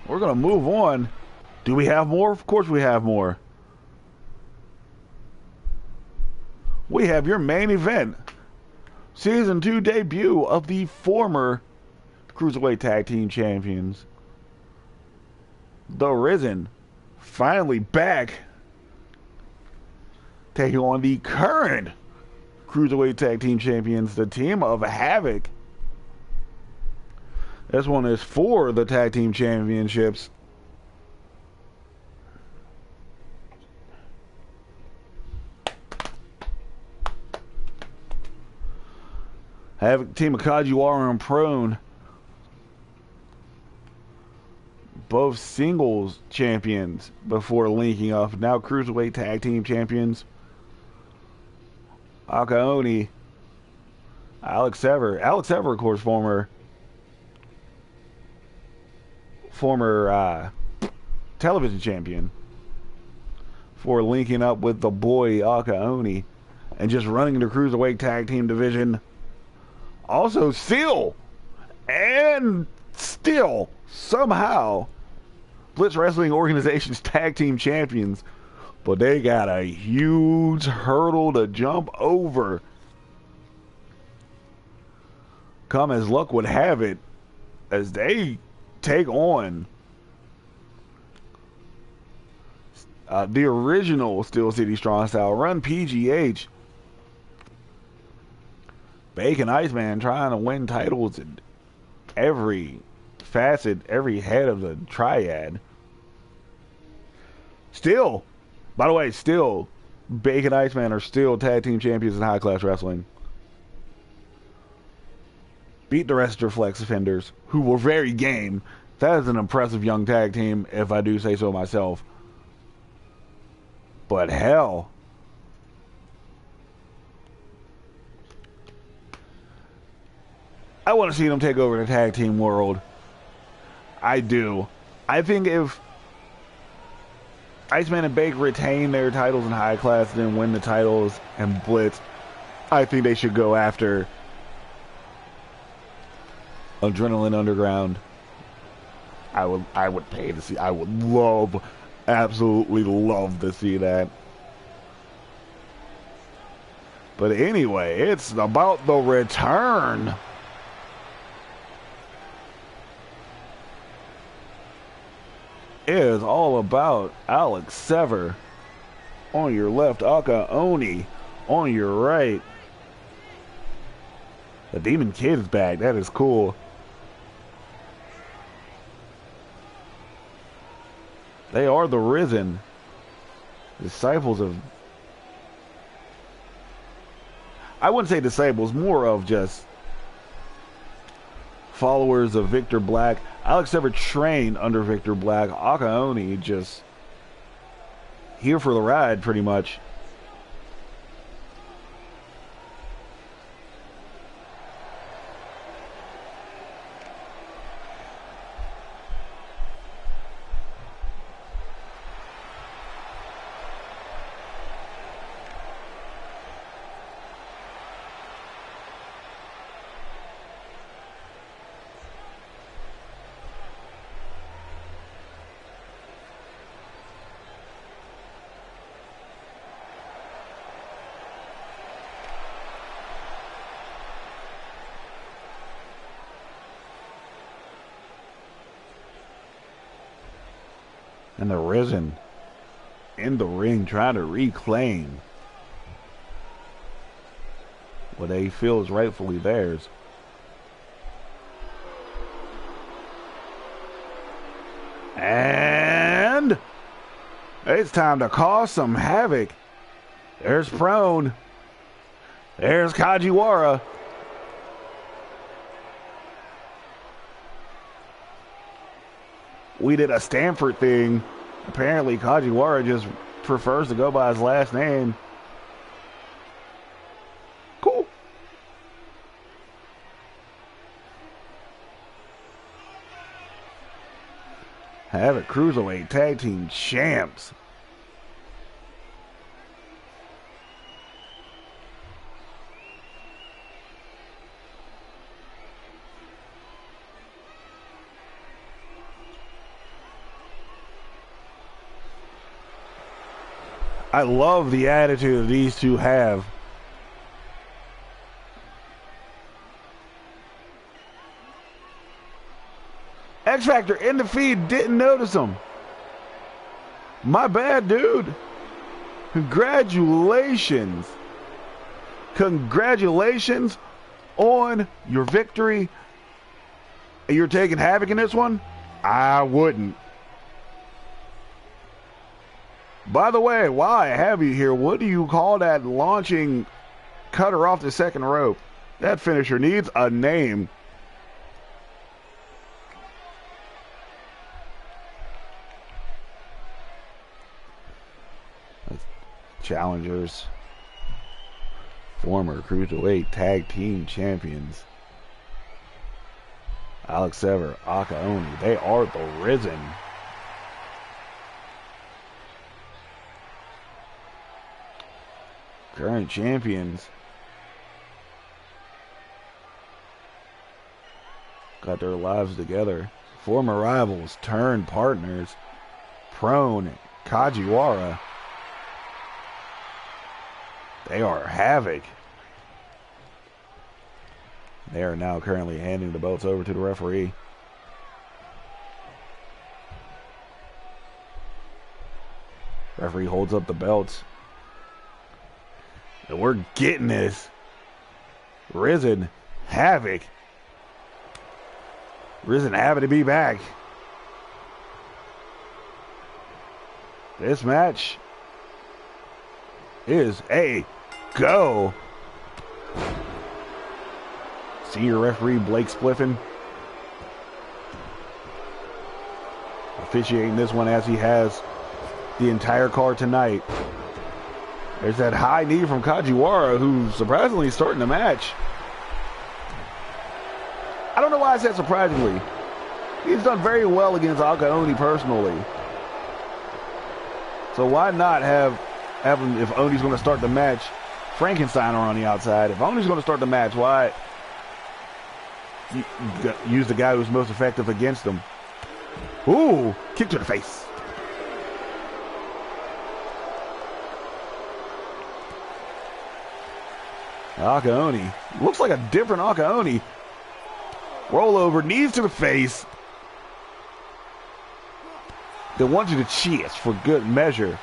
We're gonna move on. Do we have more? Of course we have more. We have your main event. Season 2 debut of the former Cruiserweight Tag Team Champions. The Risen. Finally back. Taking on the current Cruiserweight Tag Team Champions, the Team of Havoc. This one is for the Tag Team Championships. Havoc, team of Kajiwara and Prone, both singles champions before linking up. Now cruiserweight tag team champions. Akaoni, Alex Sever, of course, former television champion, for linking up with the boy Akaoni and just running the cruiserweight tag team division. Also, still somehow Blitz Wrestling Organization's tag team champions, but they got a huge hurdle to jump over. Come as luck would have it, as they take on the original Steel City Strong Style Run PGH. Bacon Iceman trying to win titles in every facet, every head of the triad. Still, by the way, Bacon Iceman are still tag team champions in high class wrestling. Beat the rest of their flex offenders, who were very game. That is an impressive young tag team, if I do say so myself. But hell, I want to see them take over the tag team world. I do. I think if Iceman and Bake retain their titles in high class, then win the titles and Blitz, I think they should go after Adrenaline Underground. I would pay to see. I would absolutely love to see that. But anyway, it's about the return is all about Alex Sever on your left, Akaoni on your right. The Demon Kid is back. That is cool. They are the Risen, disciples of, I wouldn't say disciples, more of just followers of Victor Black. Alex Sever trained under Victor Black. Akaoni just here for the ride, pretty much. And the Risen in the ring trying to reclaim what they feel is rightfully theirs. And it's time to cause some havoc. There's Prone. There's Kajiwara. We did a Stanford thing. Apparently Kajiwara just prefers to go by his last name. Cool. Havoc Cruiserweight Tag Team Champs. I love the attitude these two have. X Factor in the feed, didn't notice him. My bad, dude. Congratulations. Congratulations on your victory. You're taking Havoc in this one? I wouldn't. By the way, while I have you here, what do you call that launching cutter off the second rope? That finisher needs a name. Challengers. Former Cruiserweight Tag Team Champions. Alex Sever, Aka Oni. They are the Risen. Current champions. Got their lives together. Former rivals turned partners. Prone, Kajiwara. They are Havoc. They are now currently handing the belts over to the referee. Referee holds up the belts. And we're getting this. Risen, Havoc. Risen happy to be back. This match is a go. Senior referee Blake Spliffin officiating this one as he has the entire card tonight. There's that high knee from Kajiwara, who's surprisingly starting the match. I don't know why I said surprisingly. He's done very well against Aka Oni personally. So why not have him, if Oni's going to start the match, Frankensteiner on the outside. If Oni's going to start the match, why use the guy who's most effective against him? Ooh, kick to the face. Aka Oni. Looks like a different Aka Oni. Rollover, knees to the face. They want you to cheers for good measure.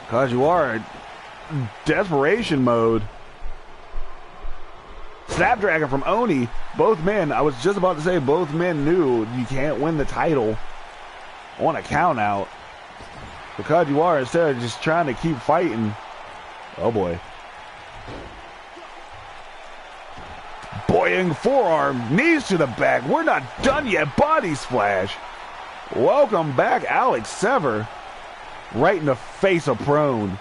Kajiwara, desperation mode. Snapdragon from Oni. Both men, I was just about to say, both men knew you can't win the title on a count out. But Kajiwara, instead of just trying to keep fighting. Oh boy. Boying forearm, knees to the back. We're not done yet. Body splash. Welcome back, Alex Sever. Right in the face of Prone.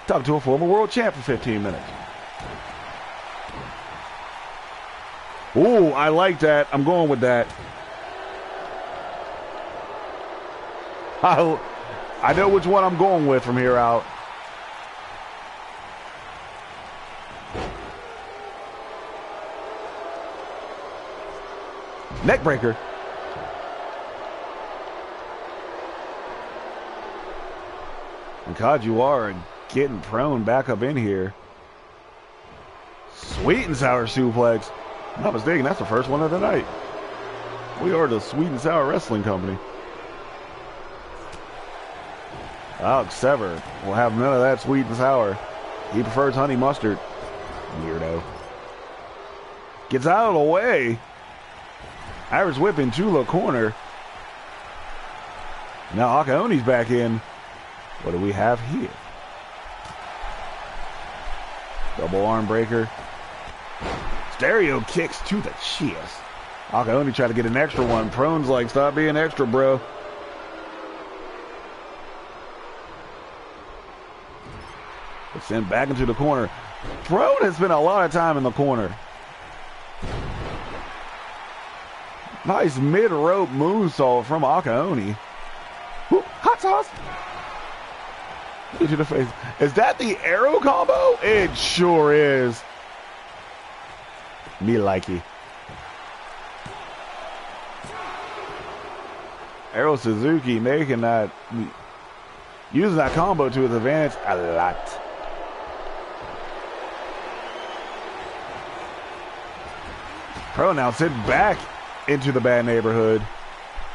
Talking to a former world champ for 15 minutes. Ooh, I like that. I'm going with that. I know which one I'm going with from here out. Neckbreaker. And Kajiwara getting Prone back up in here. Sweet and sour suplex. If I'm not mistaken, that's the first one of the night. We are the Sweet and Sour Wrestling Company. Alex Sever will have none of that sweet and sour. He prefers honey mustard. Weirdo. Gets out of the way. Irish whip into the corner. Now Aka Oni's back in. What do we have here? Double arm breaker. Stereo kicks to the chest. Aka Oni tried to get an extra one. Prone's like, stop being extra, bro. Sent back into the corner. Prone has spent a lot of time in the corner. Nice mid-rope moonsault from Aka Oni. Whoop, hot sauce. Into the face. Is that the arrow combo? It sure is. Me likey. Arrow Suzuki making that, using that combo to his advantage a lot. Pro now sit back into the bad neighborhood.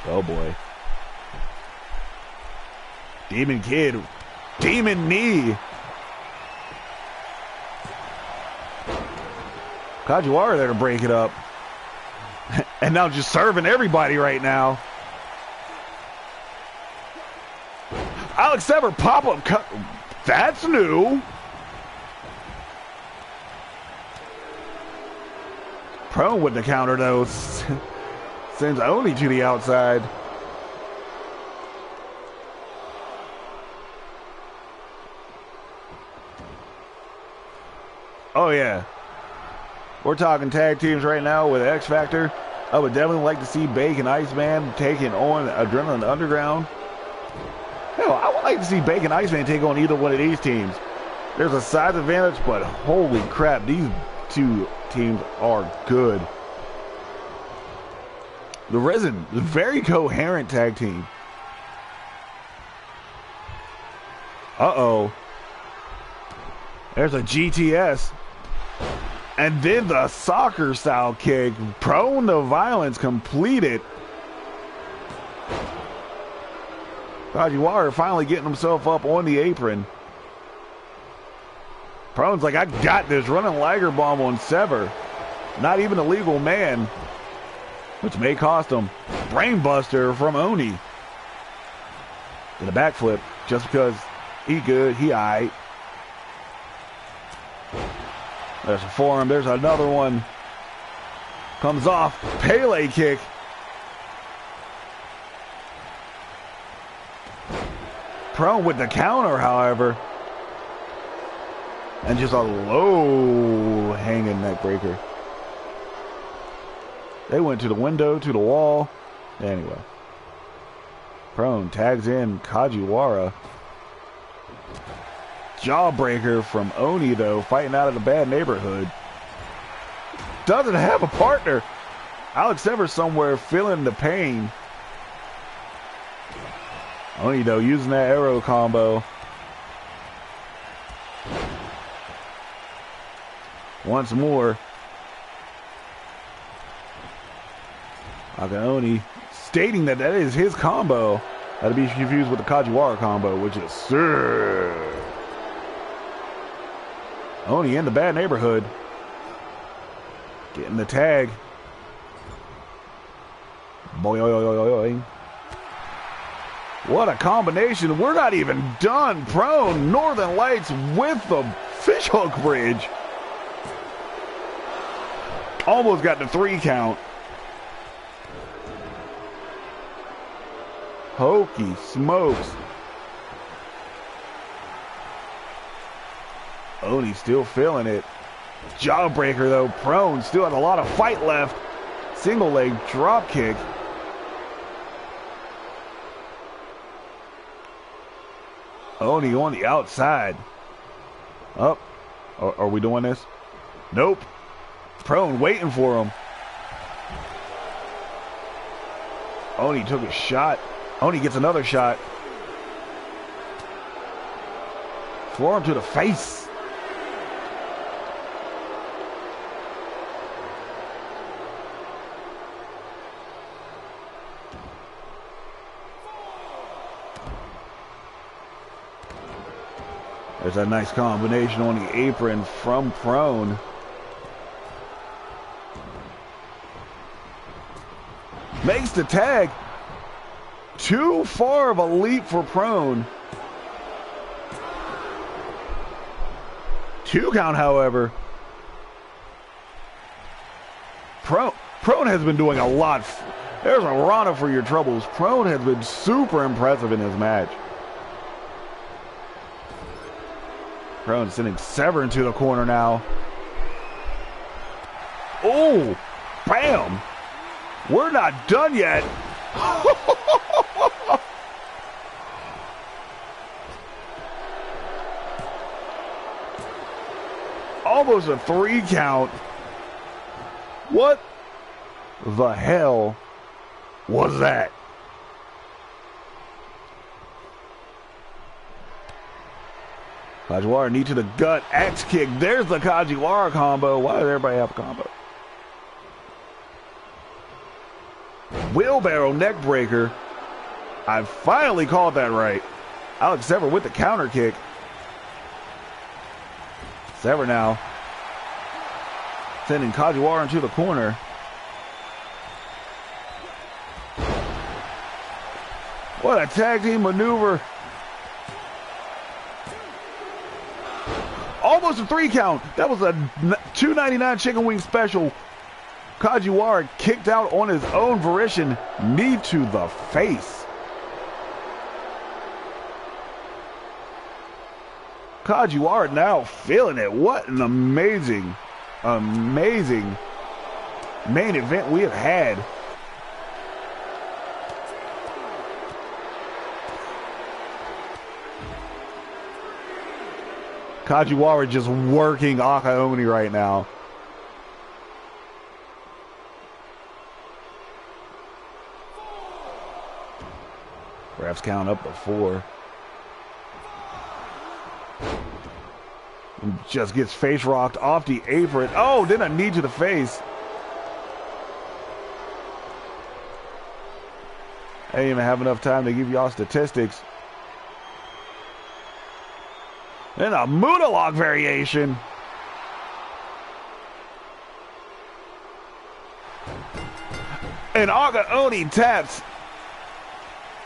Oh boy. Demon Kid. Demon knee. Kajiwara there to break it up. And now just serving everybody right now. Alex Sever pop-up cut. That's new. Prone with the counter though. Sends Oni to the outside. Oh yeah. We're talking tag teams right now with X Factor. I would definitely like to see Bacon Iceman taking on Adrenaline Underground. Hell, I would like to see Bacon Iceman take on either one of these teams. There's a size advantage, but holy crap, these two teams are good. The Resin, very coherent tag team. Uh-oh. There's a GTS. And then the soccer style kick. Prone to violence completed. Kajiwara finally getting himself up on the apron. Prone's like, I got this. Running Liger Bomb on Sever. Not even a legal man. Which may cost him. Brainbuster from Oni. And a backflip. Just because he good. He aight. There's a forearm. There's another one. Comes off. Pele kick. Prone with the counter, however. And just a low hanging neck breaker. They went to the window, to the wall. Anyway. Prone tags in Kajiwara. Jawbreaker from Oni, though, fighting out of the bad neighborhood. Doesn't have a partner. Alex Sever somewhere feeling the pain. Oni, though, using that arrow combo. Once more. Oni stating that that is his combo. That'd be confused with the Kajiwara combo, which is sir. Oni in the bad neighborhood. Getting the tag. Boy. What a combination. We're not even done. Prone. Northern Lights with the fishhook bridge. Almost got the 3 count. Hokey smokes. Oni still feeling it. Jawbreaker though. Prone still has a lot of fight left. Single leg drop kick. Oni on the outside. Up. Are we doing this? Nope. Prone waiting for him. Oni took a shot. Oni gets another shot. Forearm to the face. There's a nice combination on the apron from Prone. Makes the tag. Too far of a leap for Prone. 2 count, however. Prone has been doing a lot. There's a Rana for your troubles. Prone has been super impressive in this match. Prone sending Sever into the corner now. Oh, bam. We're not done yet. Almost a 3 count. What the hell was that? Kajiwara knee to the gut, axe kick. There's the Kajiwara combo. Why does everybody have a combo? Wheelbarrow neck breaker. I finally called that right. Alex Sever with the counter kick. Sever now sending Kajiwara into the corner. What a tag team maneuver. Almost a 3 count. That was a $2.99 chicken wing special. Kajiwara kicked out on his own volition. Knee to the face. Kajiwara now feeling it. What an amazing, amazing main event we have had. Kajiwara just working Akaoni right now. Refs count up to 4. And just gets face rocked off the apron. Oh, then a knee to the face. I didn't even have enough time to give y'all statistics. Then a Moonalock variation. And Akaoni taps.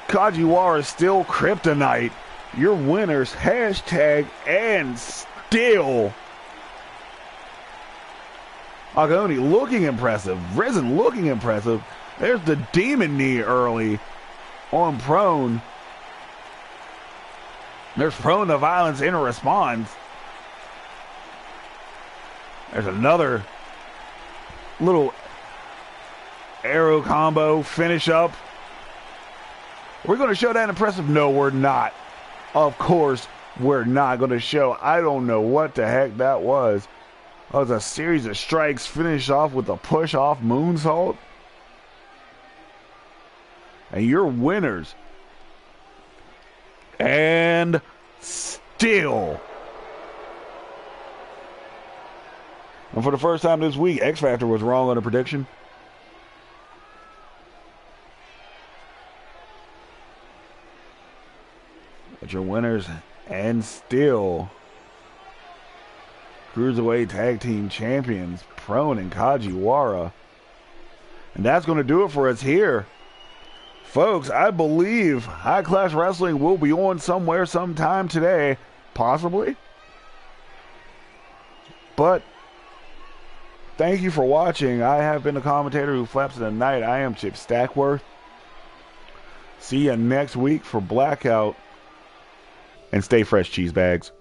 Kajiwara still kryptonite. Your winners, hashtag and still. Akaoni looking impressive. Risen looking impressive. There's the demon knee early on prone. There's prone to violence in response. There's another little arrow combo finish up. We're going to show that impressive? No, we're not. Of course, we're not going to show. I don't know what the heck that was. That was a series of strikes finished off with a push-off moonsault. And your winners. And still. And for the first time this week, X Factor was wrong on a prediction. But your winners and still Cruiserweight Tag Team Champions, Prone and Kajiwara. And that's going to do it for us here. Folks, I believe High Class Wrestling will be on somewhere sometime today. Possibly. But thank you for watching. I have been the commentator who flaps in the night. I am Chip Stackworth. See you next week for Blackout. And stay fresh, cheese bags.